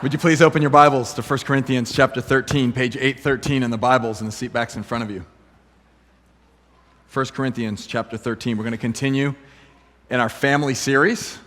Would you please open your Bibles to 1 Corinthians chapter 13, page 813 in the Bibles in the seat backs in front of you. 1 Corinthians chapter 13. We're going to continue in our family series,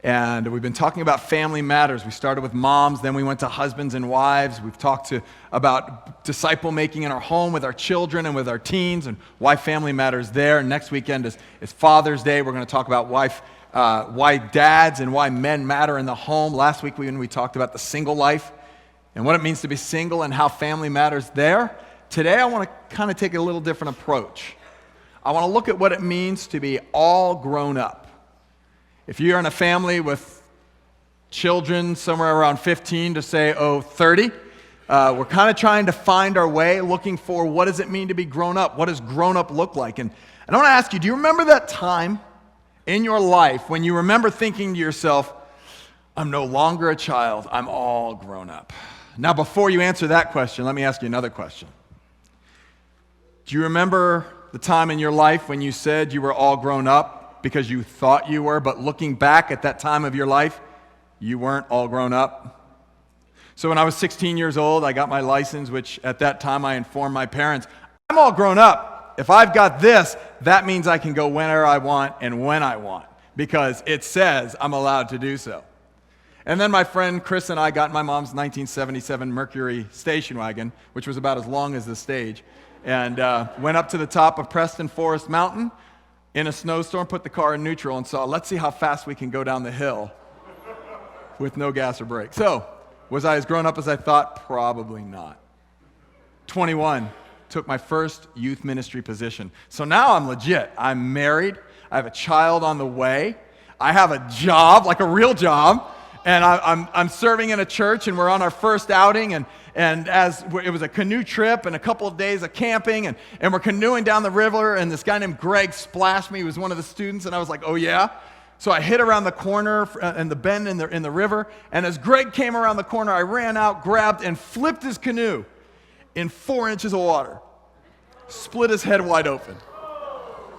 and we've been talking about family matters. We started with moms, then we went to husbands and wives. We've talked about disciple making in our home with our children and with our teens and why family matters there. Next weekend is Father's Day. We're going to talk about why dads and why men matter in the home. Last week when we talked about the single life and what it means to be single and how family matters there. Today I want to kind of take a little different approach. I want to look at what it means to be all grown up. If you're in a family with children somewhere around 15 to say, 30, we're kind of trying to find our way, looking for what does it mean to be grown up? What does grown up look like? And I want to ask you, do you remember that time in your life when you remember thinking to yourself, I'm no longer a child, I'm all grown up? Now, before you answer that question, let me ask you another question. Do you remember the time in your life when you said you were all grown up because you thought you were, but looking back at that time of your life, you weren't all grown up? So when I was 16 years old, I got my license, which at that time I informed my parents, I'm all grown up. If I've got this, that means I can go whenever I want and when I want, because it says I'm allowed to do so. And then my friend Chris and I got in my mom's 1977 Mercury station wagon, which was about as long as the stage, and went up to the top of Preston Forest Mountain in a snowstorm, put the car in neutral, and saw, let's see how fast we can go down the hill with no gas or brakes. So, was I as grown up as I thought? Probably not. 21. Took my first youth ministry position. So now I'm legit. I'm married. I have a child on the way. I have a job, like a real job, and I'm serving in a church, and we're on our first outing, and as it was a canoe trip and a couple of days of camping, and we're canoeing down the river, and this guy named Greg splashed me. He was one of the students, and I was like, oh yeah? So I hit around the corner and the bend in the river, and as Greg came around the corner, I ran out, grabbed, and flipped his canoe in 4 inches of water. Split his head wide open.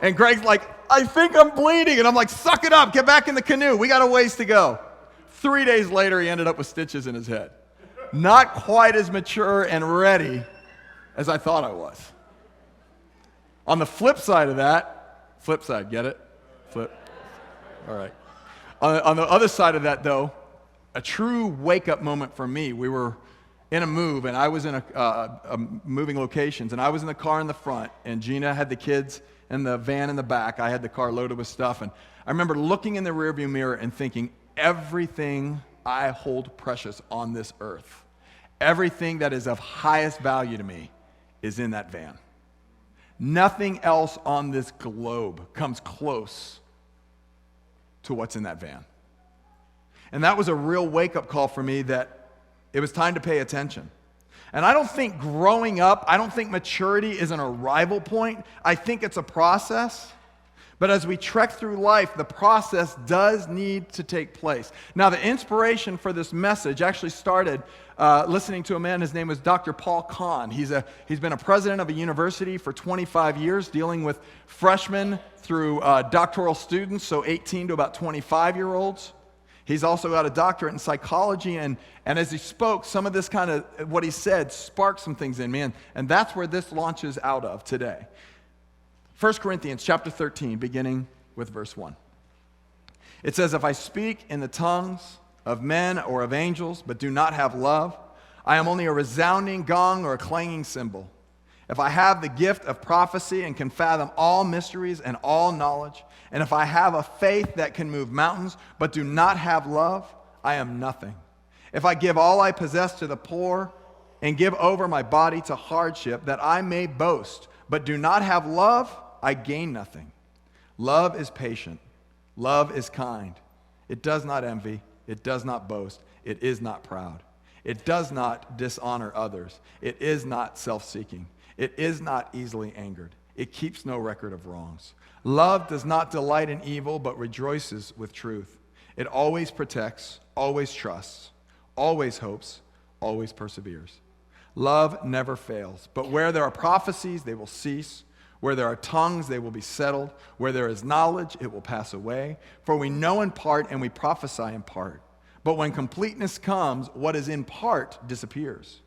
And Greg's like, I think I'm bleeding. And I'm like, suck it up, get back in the canoe. We got a ways to go. 3 days later, he ended up with stitches in his head. Not quite as mature and ready as I thought I was. On the flip side of that, flip side, get it? Flip. All right. On the other side of that, though, a true wake-up moment for me. We were in a move, and I was in a moving locations, and I was in the car in the front, and Gina had the kids in the van in the back. I had the car loaded with stuff, and I remember looking in the rearview mirror and thinking, everything I hold precious on this earth, everything that is of highest value to me is in that van. Nothing else on this globe comes close to what's in that van. And that was a real wake-up call for me that it was time to pay attention. And I don't think growing up, I don't think maturity is an arrival point. I think it's a process. But as we trek through life, the process does need to take place. Now, the inspiration for this message actually started listening to a man. His name was Dr. Paul Kahn. He's been a president of a university for 25 years, dealing with freshmen through doctoral students, so 18 to about 25-year-olds. He's also got a doctorate in psychology, and as he spoke, some of this kind of, what he said, sparked some things in me, and that's where this launches out of today. 1 Corinthians chapter 13, beginning with verse 1. It says, if I speak in the tongues of men or of angels, but do not have love, I am only a resounding gong or a clanging cymbal. If I have the gift of prophecy and can fathom all mysteries and all knowledge, and if I have a faith that can move mountains, but do not have love, I am nothing. If I give all I possess to the poor and give over my body to hardship, that I may boast, but do not have love, I gain nothing. Love is patient. Love is kind. It does not envy. It does not boast. It is not proud. It does not dishonor others. It is not self-seeking. It is not easily angered. It keeps no record of wrongs. Love does not delight in evil, but rejoices with truth. It always protects, always trusts, always hopes, always perseveres. Love never fails, but where there are prophecies, they will cease. Where there are tongues, they will be settled. Where there is knowledge, it will pass away. For we know in part and we prophesy in part. But when completeness comes, what is in part disappears.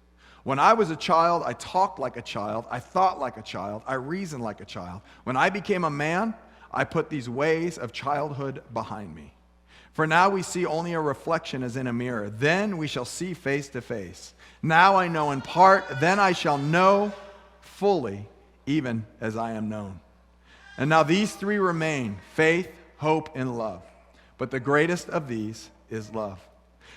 When I was a child, I talked like a child, I thought like a child, I reasoned like a child. When I became a man, I put these ways of childhood behind me. For now we see only a reflection as in a mirror. Then we shall see face to face. Now I know in part, then I shall know fully, even as I am known. And now these three remain: faith, hope, and love. But the greatest of these is love.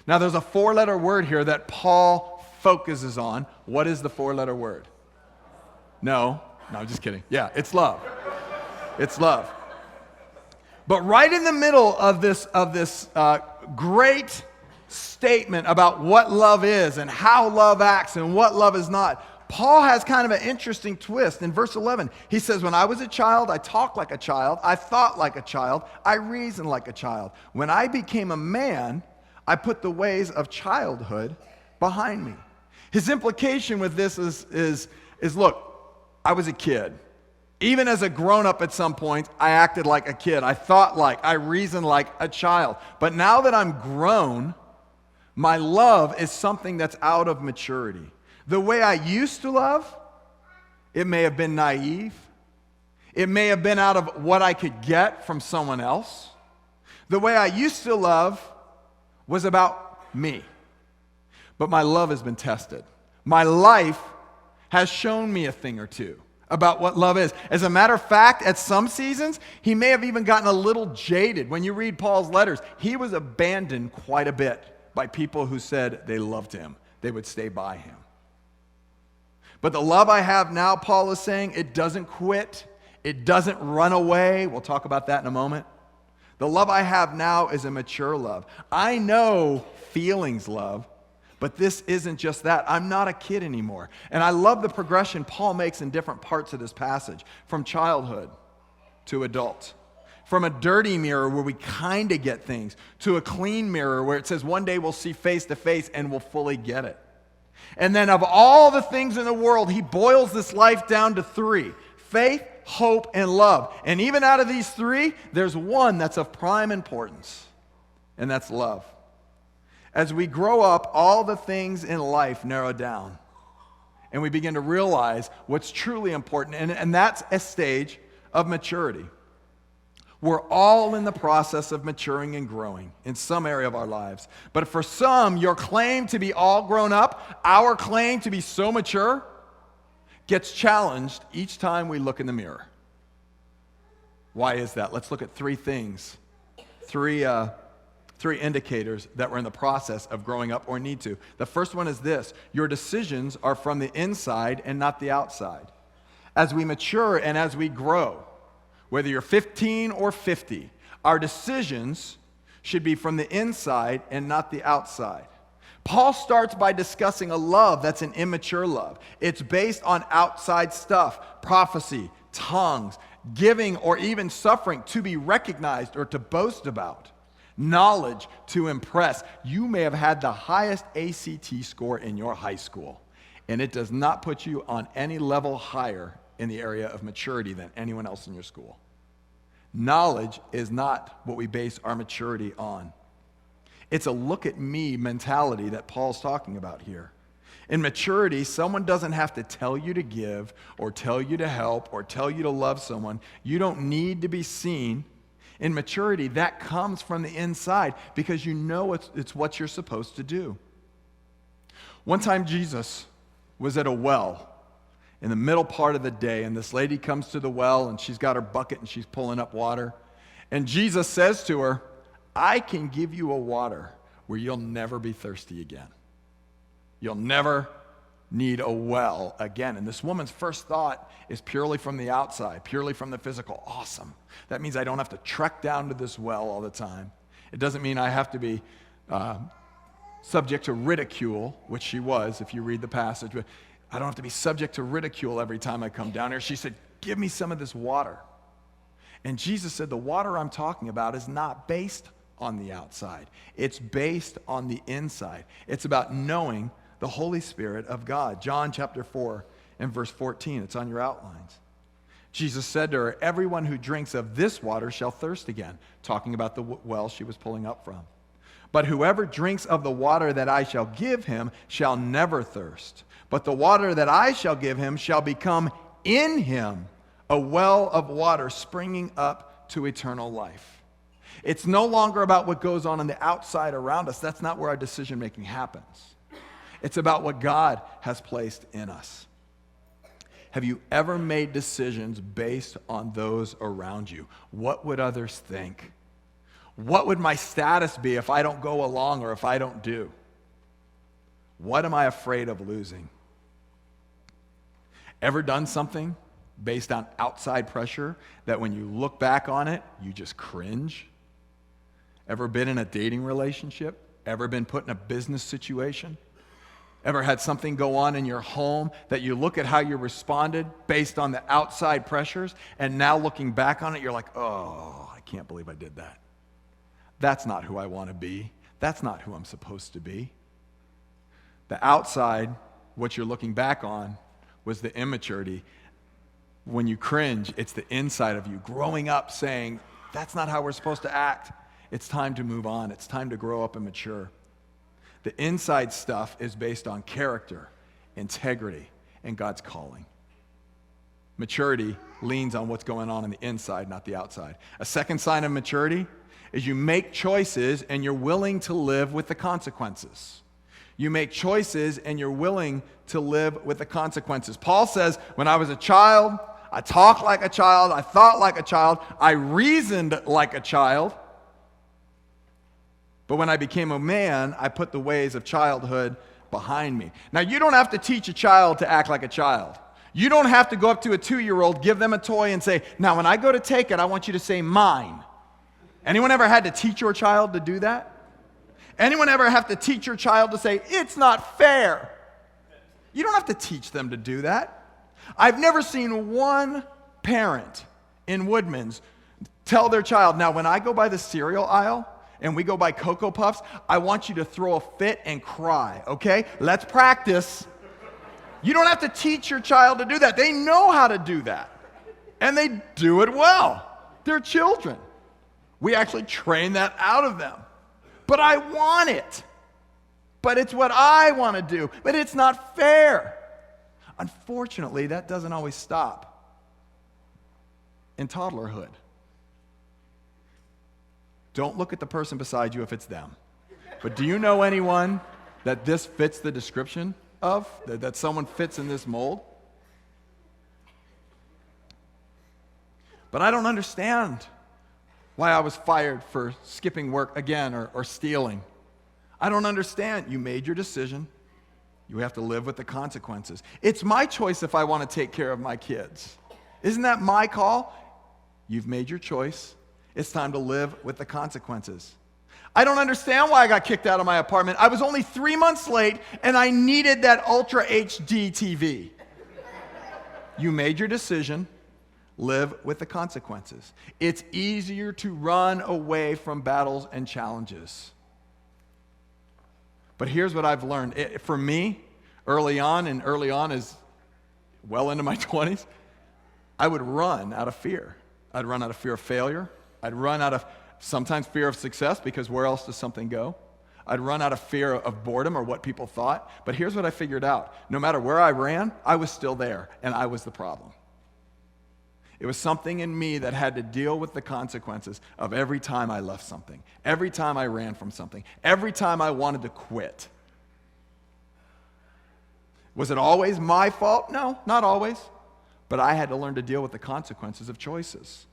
Now there's a four-letter word here that Paul focuses on. What is the four-letter word? No, I'm just kidding. Yeah, it's love. It's love. But right in the middle of this great statement about what love is and how love acts and what love is not, Paul has kind of an interesting twist. In verse 11, he says, when I was a child, I talked like a child, I thought like a child, I reasoned like a child. When I became a man, I put the ways of childhood behind me. His implication with this is look, I was a kid. Even as a grown-up at some point, I acted like a kid. I thought like, I reasoned like a child. But now that I'm grown, my love is something that's out of maturity. The way I used to love, it may have been naive. It may have been out of what I could get from someone else. The way I used to love was about me. But my love has been tested. My life has shown me a thing or two about what love is. As a matter of fact, at some seasons, he may have even gotten a little jaded. When you read Paul's letters, he was abandoned quite a bit by people who said they loved him. They would stay by him. But the love I have now, Paul is saying, it doesn't quit. It doesn't run away. We'll talk about that in a moment. The love I have now is a mature love. I know feelings love, but this isn't just that. I'm not a kid anymore. And I love the progression Paul makes in different parts of this passage, from childhood to adult. From a dirty mirror where we kind of get things, to a clean mirror where it says one day we'll see face to face and we'll fully get it. And then of all the things in the world, he boils this life down to three: faith, hope, and love. And even out of these three, there's one that's of prime importance, and that's love. As we grow up, all the things in life narrow down, and we begin to realize what's truly important, and that's a stage of maturity. We're all in the process of maturing and growing in some area of our lives. But for some, your claim to be all grown up, our claim to be so mature, gets challenged each time we look in the mirror. Why is that? Let's look at three things, three indicators that we're in the process of growing up or need to. The first one is this: your decisions are from the inside and not the outside. As we mature and as we grow, whether you're 15 or 50, our decisions should be from the inside and not the outside. Paul starts by discussing a love that's an immature love. It's based on outside stuff: prophecy, tongues, giving, or even suffering to be recognized or to boast about, knowledge to impress. You may have had the highest ACT score in your high school, and it does not put you on any level higher in the area of maturity than anyone else in your school. Knowledge is not what we base our maturity on. It's a look at me mentality that Paul's talking about here. In maturity, someone doesn't have to tell you to give or tell you to help or tell you to love someone. You don't need to be seen. In maturity, that comes from the inside because you know it's what you're supposed to do. One time Jesus was at a well in the middle part of the day, and this lady comes to the well, and she's got her bucket, and she's pulling up water. And Jesus says to her, I can give you a water where you'll never be thirsty again. You'll never need a well again. And this woman's first thought is purely from the outside, purely from the physical. Awesome. That means I don't have to trek down to this well all the time. It doesn't mean I have to be subject to ridicule, which she was if you read the passage, but I don't have to be subject to ridicule every time I come down here. She said, give me some of this water. And Jesus said, the water I'm talking about is not based on the outside. It's based on the inside. It's about knowing the Holy Spirit of God. John chapter 4 and verse 14. It's on your outlines. Jesus said to her, everyone who drinks of this water shall thirst again, talking about the well she was pulling up from. But whoever drinks of the water that I shall give him shall never thirst. But the water that I shall give him shall become in him a well of water springing up to eternal life. It's no longer about what goes on the outside around us. That's not where our decision making happens. It's about what God has placed in us. Have you ever made decisions based on those around you? What would others think? What would my status be if I don't go along or if I don't do? What am I afraid of losing? Ever done something based on outside pressure that when you look back on it, you just cringe? Ever been in a dating relationship? Ever been put in a business situation? Ever had something go on in your home that you look at how you responded based on the outside pressures, and now looking back on it, you're like, oh, I can't believe I did that. That's not who I want to be. That's not who I'm supposed to be. The outside, what you're looking back on, was the immaturity. When you cringe, it's the inside of you growing up saying, that's not how we're supposed to act. It's time to move on. It's time to grow up and mature. The inside stuff is based on character, integrity, and God's calling. Maturity leans on what's going on the inside, not the outside. A second sign of maturity is you make choices and you're willing to live with the consequences. You make choices and you're willing to live with the consequences. Paul says, when I was a child, I talked like a child, I thought like a child, I reasoned like a child. But when I became a man, I put the ways of childhood behind me. Now, you don't have to teach a child to act like a child. You don't have to go up to a 2-year-old, give them a toy, and say, now when I go to take it, I want you to say mine. Anyone ever had to teach your child to do that? Anyone ever have to teach your child to say, it's not fair? You don't have to teach them to do that. I've never seen one parent in Woodman's tell their child, now when I go by the cereal aisle and we go by Cocoa Puffs, I want you to throw a fit and cry, okay? Let's practice. You don't have to teach your child to do that. They know how to do that. And they do it well. They're children. We actually train that out of them. But I want it. But it's what I want to do. But it's not fair. Unfortunately, that doesn't always stop in toddlerhood. Don't look at the person beside you if it's them. But do you know anyone that this fits the description of? That someone fits in this mold? But I don't understand why I was fired for skipping work again or stealing. I don't understand. You made your decision. You have to live with the consequences. It's my choice if I want to take care of my kids. Isn't that my call? You've made your choice. It's time to live with the consequences. I don't understand why I got kicked out of my apartment. I was only 3 months late, and I needed that Ultra HD TV. You made your decision. Live with the consequences. It's easier to run away from battles and challenges. But here's what I've learned. For me, early on is well into my 20s, I would run out of fear. I'd run out of fear of failure. I'd run out of sometimes fear of success, because where else does something go? I'd run out of fear of boredom or what people thought. But here's what I figured out. No matter where I ran, I was still there, and I was the problem. It was something in me that had to deal with the consequences of every time I left something, every time I ran from something, every time I wanted to quit. Was it always my fault? No, not always. But I had to learn to deal with the consequences of choices.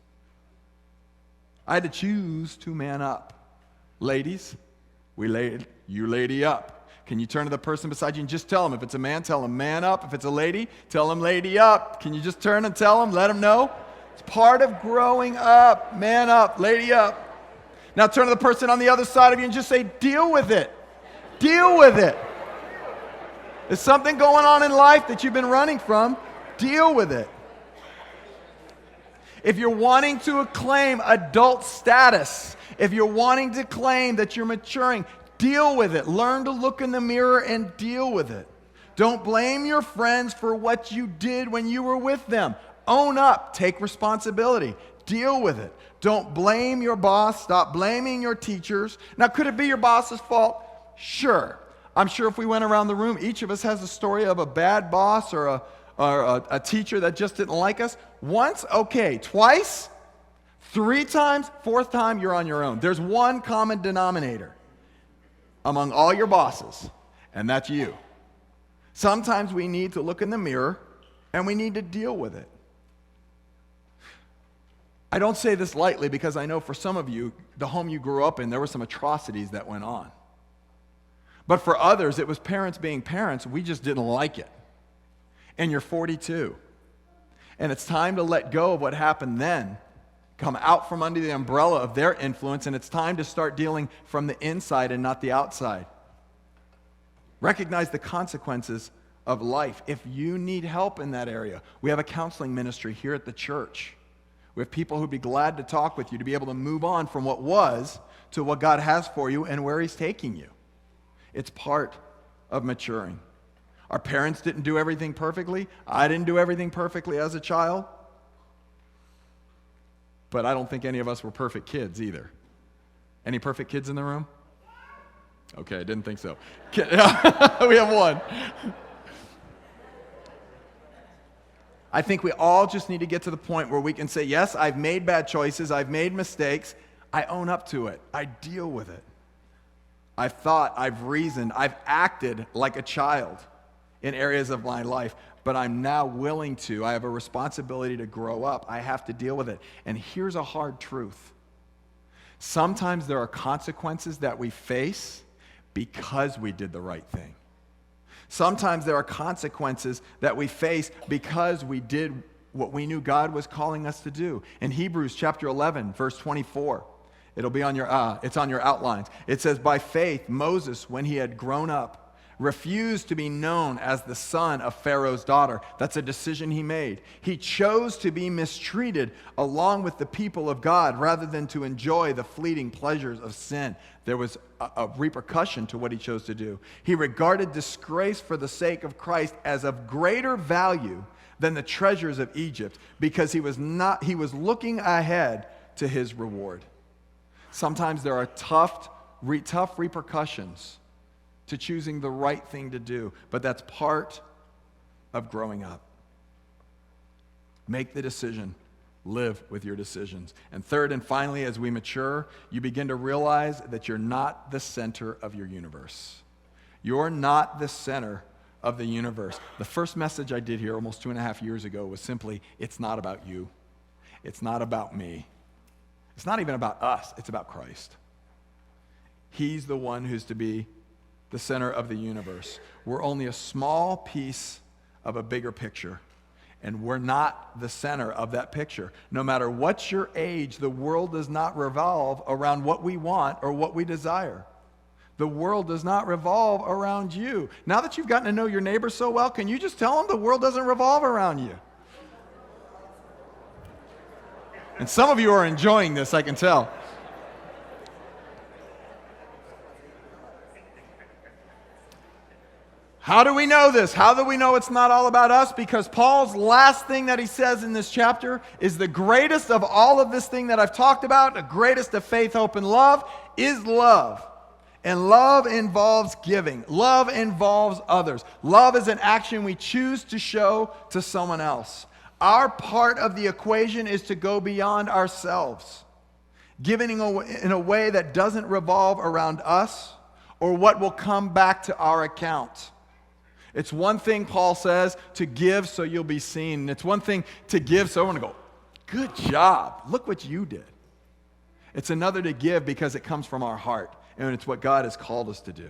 I had to choose to man up. Ladies, you lady up. Can you turn to the person beside you and just tell them? If it's a man, tell them man up. If it's a lady, tell them lady up. Can you just turn and tell them, let them know? It's part of growing up. Man up, lady up. Now turn to the person on the other side of you and just say, deal with it. Deal with it. There's something going on in life that you've been running from. Deal with it. If you're wanting to claim adult status, if you're wanting to claim that you're maturing, deal with it. Learn to look in the mirror and deal with it. Don't blame your friends for what you did when you were with them. Own up. Take responsibility. Deal with it. Don't blame your boss. Stop blaming your teachers. Now, could it be your boss's fault? Sure. I'm sure if we went around the room, each of us has a story of a bad boss or a teacher that just didn't like us. Once, okay. Twice, 3 times, 4th time, you're on your own. There's one common denominator among all your bosses, and that's you. Sometimes we need to look in the mirror and we need to deal with it. I don't say this lightly because I know for some of you, the home you grew up in, there were some atrocities that went on. But for others, it was parents being parents. We just didn't like it. And you're 42. And it's time to let go of what happened then. Come out from under the umbrella of their influence, and it's time to start dealing from the inside and not the outside. Recognize the consequences of life. If you need help in that area, we have a counseling ministry here at the church. We have people who'd be glad to talk with you to be able to move on from what was to what God has for you and where He's taking you. It's part of maturing. Our parents didn't do everything perfectly. I didn't do everything perfectly as a child. But I don't think any of us were perfect kids either. Any perfect kids in the room? Okay, I didn't think so. We have one. I think we all just need to get to the point where we can say, yes, I've made bad choices, I've made mistakes, I own up to it, I deal with it. I've thought, I've reasoned, I've acted like a child in areas of my life, but I'm now willing to. I have a responsibility to grow up. I have to deal with it. And here's a hard truth. Sometimes there are consequences that we face because we did the right thing. Sometimes there are consequences that we face because we did what we knew God was calling us to do. In Hebrews chapter 11, verse 24, it'll be on it's on your outlines. It says, by faith, Moses, when he had grown up, refused to be known as the son of Pharaoh's daughter. That's a decision he made. He chose to be mistreated along with the people of God rather than to enjoy the fleeting pleasures of sin. There was a repercussion to what he chose to do. He regarded disgrace for the sake of Christ as of greater value than the treasures of Egypt because he was looking ahead to his reward. Sometimes there are tough repercussions to choosing the right thing to do, but that's part of growing up. Make the decision. Live with your decisions. And third and finally, as we mature, you begin to realize that you're not the center of your universe. You're not the center of the universe. The first message I did here almost 2.5 years ago was simply, it's not about you. It's not about me. It's not even about us. It's about Christ. He's the one who's to be the center of the universe. We're only a small piece of a bigger picture, and we're not the center of that picture. No matter what's your age, the world does not revolve around what we want or what we desire. The world does not revolve around you. Now that you've gotten to know your neighbor so well, can you just tell them the world doesn't revolve around you? And some of you are enjoying this, I can tell. How do we know this? How do we know it's not all about us? Because Paul's last thing that he says in this chapter is the greatest of all of this thing that I've talked about, the greatest of faith, hope, and love, is love. And love involves giving. Love involves others. Love is an action we choose to show to someone else. Our part of the equation is to go beyond ourselves, giving in a way that doesn't revolve around us or what will come back to our account. It's one thing, Paul says, to give so you'll be seen. It's one thing to give so everyone will go, good job, look what you did. It's another to give because it comes from our heart, and it's what God has called us to do.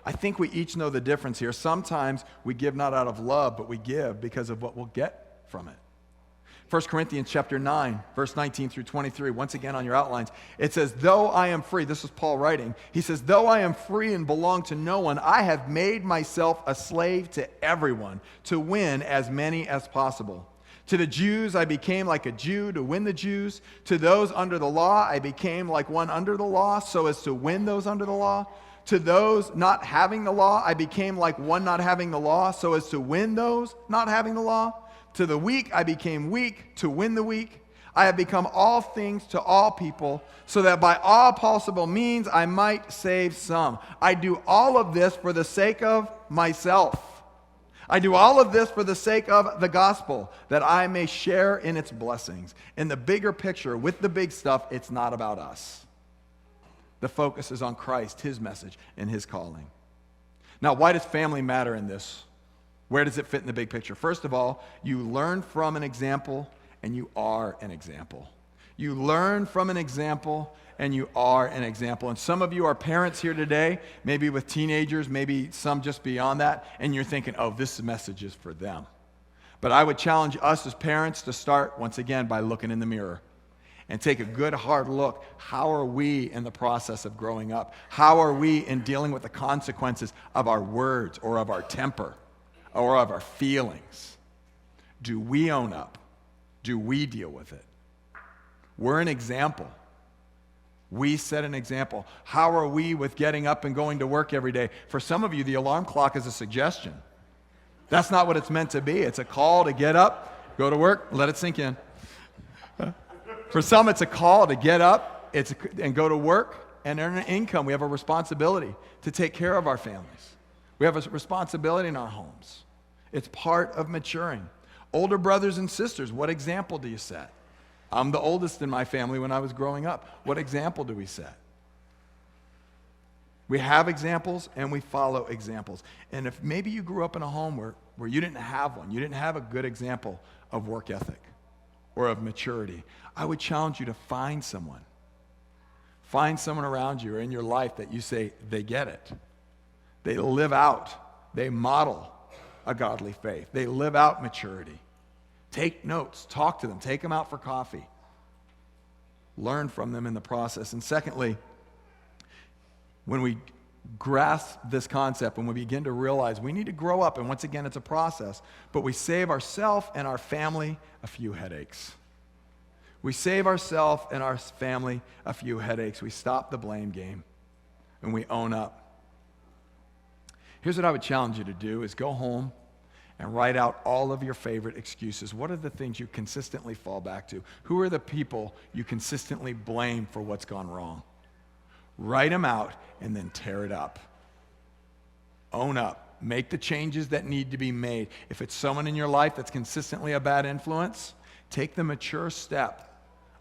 I think we each know the difference here. Sometimes we give not out of love, but we give because of what we'll get from it. 1 Corinthians chapter 9, verse 19 through 23, once again on your outlines, it says, though I am free, this is Paul writing, he says, though I am free and belong to no one, I have made myself a slave to everyone to win as many as possible. To the Jews, I became like a Jew to win the Jews. To those under the law, I became like one under the law so as to win those under the law. To those not having the law, I became like one not having the law so as to win those not having the law. To the weak, I became weak to win the weak. I have become all things to all people, so that by all possible means I might save some. I do all of this for the sake of myself. I do all of this for the sake of the gospel, that I may share in its blessings. In the bigger picture, with the big stuff, it's not about us. The focus is on Christ, his message, and his calling. Now, why does family matter in this? Where does it fit in the big picture? First of all, you learn from an example, and you are an example. You learn from an example, and you are an example. And some of you are parents here today, maybe with teenagers, maybe some just beyond that, and you're thinking, oh, this message is for them. But I would challenge us as parents to start, once again, by looking in the mirror and take a good, hard look. How are we in the process of growing up? How are we in dealing with the consequences of our words or of our temper or of our feelings? Do we own up? Do we deal with it? We're an example. We set an example. How are we with getting up and going to work every day? For some of you, the alarm clock is a suggestion. That's not what it's meant to be. It's a call to get up, go to work, let it sink in. For some, it's a call to get up and go to work and earn an income. We have a responsibility to take care of our families. We have a responsibility in our homes. It's part of maturing. Older brothers and sisters, what example do you set? I'm the oldest in my family when I was growing up. What example do we set? We have examples and we follow examples. And if maybe you grew up in a home where you didn't have one, you didn't have a good example of work ethic or of maturity, I would challenge you to find someone. Find someone around you or in your life that you say, they get it. They live out, they model a godly faith. They live out maturity. Take notes, talk to them, take them out for coffee. Learn from them in the process. And secondly, when we grasp this concept, when we begin to realize we need to grow up, and once again, it's a process, but we save ourselves and our family a few headaches. We save ourselves and our family a few headaches. We stop the blame game, and we own up. Here's what I would challenge you to do is go home and write out all of your favorite excuses. What are the things you consistently fall back to? Who are the people you consistently blame for what's gone wrong? Write them out and then tear it up. Own up. Make the changes that need to be made. If it's someone in your life that's consistently a bad influence, take the mature step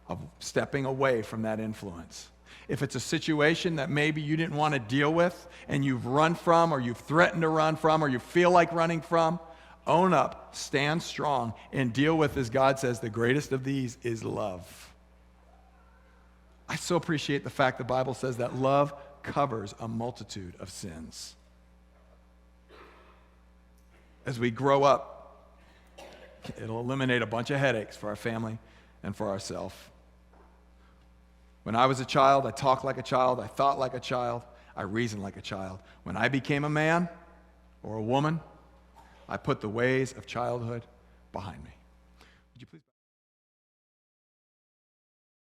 of stepping away from that influence. If it's a situation that maybe you didn't want to deal with and you've run from or you've threatened to run from or you feel like running from, own up, stand strong, and deal with, as God says, the greatest of these is love. I so appreciate the fact the Bible says that love covers a multitude of sins. As we grow up, it'll eliminate a bunch of headaches for our family and for ourselves. When I was a child, I talked like a child, I thought like a child, I reasoned like a child. When I became a man or a woman, I put the ways of childhood behind me. Would you please